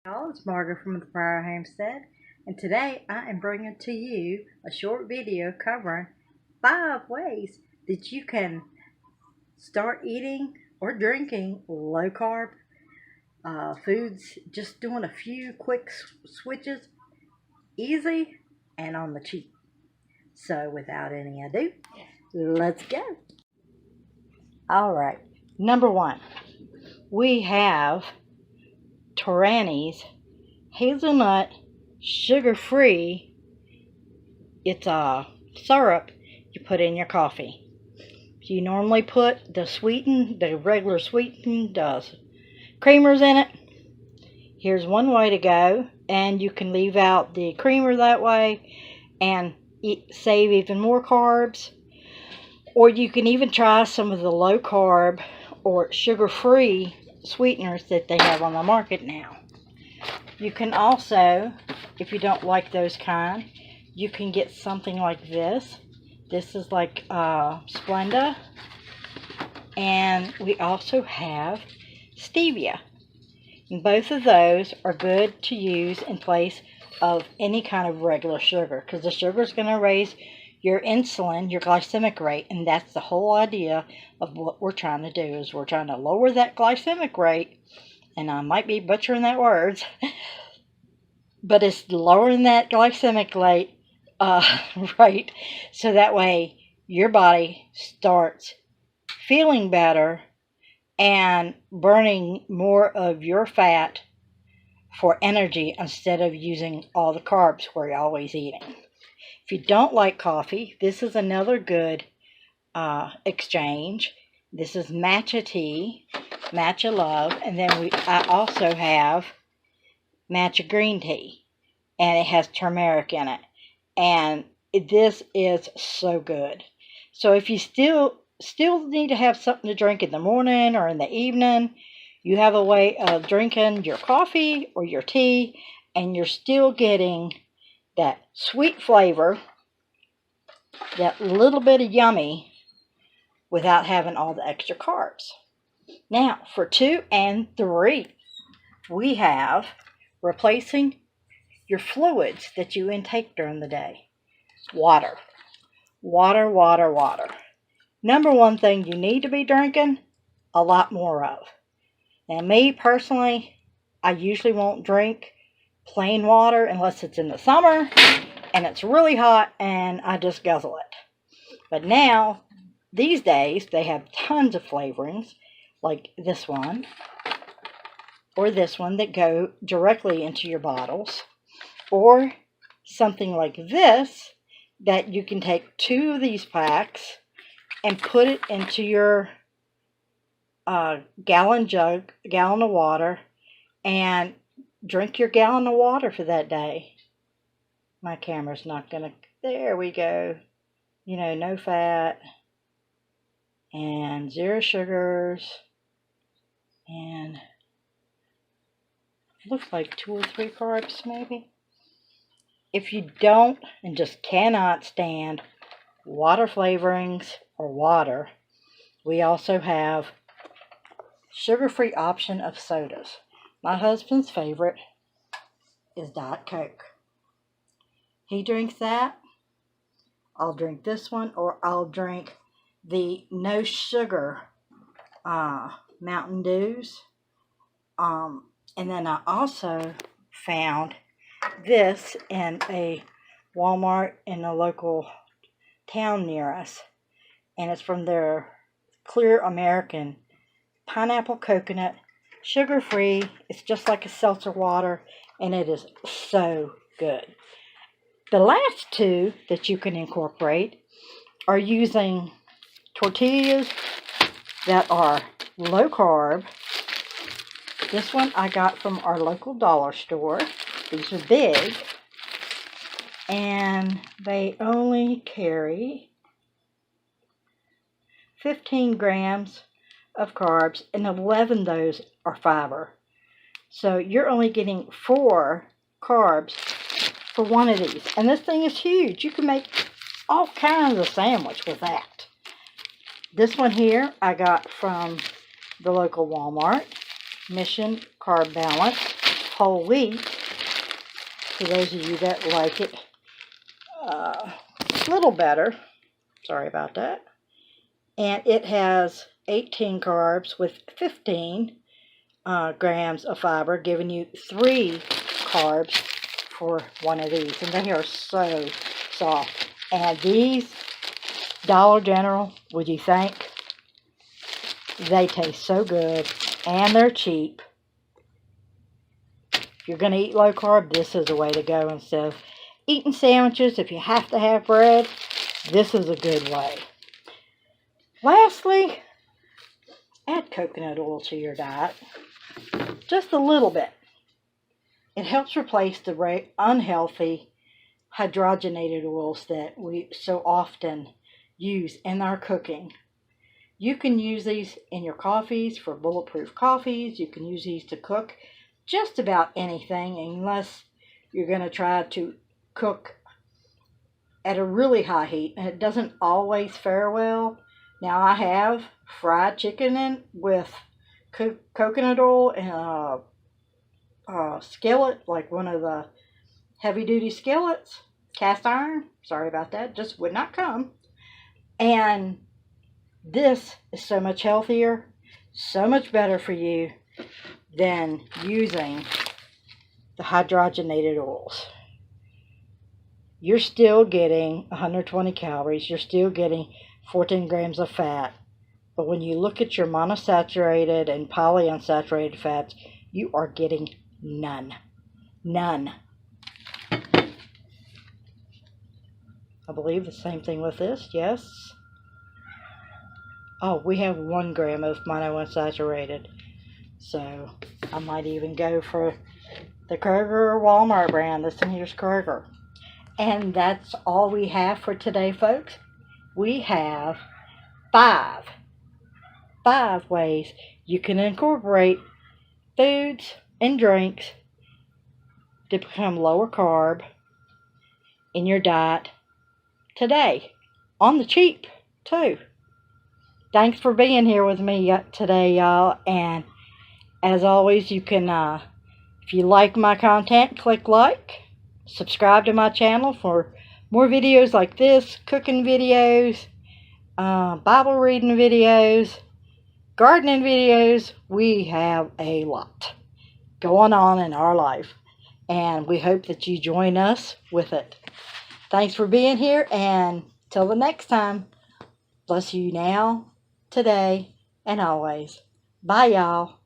Y'all, it's Margaret from the Prior Homestead, and today I am bringing to you a short video covering 5 ways that you can start eating or drinking low carb foods, just doing a few quick switches, easy and on the cheap. So, without any ado, let's go. Alright, number 1, we have Torani's hazelnut sugar-free. It's a syrup you put in your coffee. You normally put the regular sweetened creamers in it. Here's one way to go, and you can leave out the creamer that way and save even more carbs. Or you can even try some of the low carb or sugar-free sweeteners that they have on the market now. You can also, if you don't like those kind, you can get something like this. This is like Splenda. And we also have stevia. And both of those are good to use in place of any kind of regular sugar, because the sugar is going to raise your insulin, your glycemic rate, and that's the whole idea of what we're trying to do, is we're trying to lower that glycemic rate. And I might be butchering that words, but it's lowering that glycemic rate, rate, so that way your body starts feeling better and burning more of your fat for energy instead of using all the carbs we're always eating. If you don't like coffee, this is another good exchange. This is matcha tea, matcha love, and then I also have matcha green tea, and it has turmeric in it, and this is so good. So if you still need to have something to drink in the morning or in the evening, you have a way of drinking your coffee or your tea, and you're still getting that sweet flavor, that little bit of yummy, without having all the extra carbs. Now, for 2 and 3, we have replacing your fluids that you intake during the day. Water. Water, water, water. Number 1 thing you need to be drinking a lot more of. Now, me personally, I usually won't drink plain water unless it's in the summer and it's really hot and I just guzzle it. But now, these days, they have tons of flavorings, like this one, or this one, that go directly into your bottles, or something like this, that you can take 2 of these packs and put it into your gallon of water, and drink your gallon of water for that day. My camera's not gonna, there we go. You know, no fat, and 0 sugars, and looks like 2 or 3 carbs maybe. If you don't and just cannot stand water flavorings or water, we also have sugar-free option of sodas. My husband's favorite is Diet Coke. He drinks that. I'll drink this one, or I'll drink the no sugar Mountain Dews. And then I also found this in a Walmart in a local town near us, and it's from their Clear American pineapple coconut, sugar-free. It's just like a seltzer water, and it is so good. The last 2 that you can incorporate are using tortillas that are low carb. This one I got from our local dollar store. These are big, and they only carry 15 grams of carbs, and 11 of those are fiber. So you're only getting 4 carbs for one of these. And this thing is huge. You can make all kinds of sandwich with that. This one here I got from the local Walmart, Mission Carb Balance. whole wheat, for those of you that like it a little better. Sorry about that. And it has 18 carbs with 15 grams of fiber, giving you 3 carbs for one of these. And they are so soft. And these, Dollar General, would you think? They taste so good, and they're cheap. If you're going to eat low carb, this is the way to go. Instead of eating sandwiches, if you have to have bread, this is a good way. Lastly, add coconut oil to your diet. Just a little bit. It helps replace the unhealthy hydrogenated oils that we so often use in our cooking. You can use these in your coffees for bulletproof coffees. You can use these to cook just about anything, unless you're going to try to cook at a really high heat, and it doesn't always fare well. Now, I have fried chicken in with coconut oil in a skillet, like one of the heavy-duty skillets, cast iron. Sorry about that, just would not come. And this is so much healthier, so much better for you than using the hydrogenated oils. You're still getting 120 calories. You're still getting 14 grams of fat. But when you look at your monosaturated and polyunsaturated fats, you are getting none. None. I believe the same thing with this, yes. Oh, we have 1 gram of monounsaturated. So I might even go for the Kroger or Walmart brand. Listen, here's Kroger. And that's all we have for today, folks. We have 5 ways you can incorporate foods and drinks to become lower carb in your diet today. On the cheap, too. Thanks for being here with me today, y'all. And as always, you can, if you like my content, click like. Subscribe to my channel for more videos like this, cooking videos, Bible reading videos, gardening videos. We have a lot going on in our life, and we hope that you join us with it. Thanks for being here, and till the next time, bless you now, today, and always. Bye, y'all.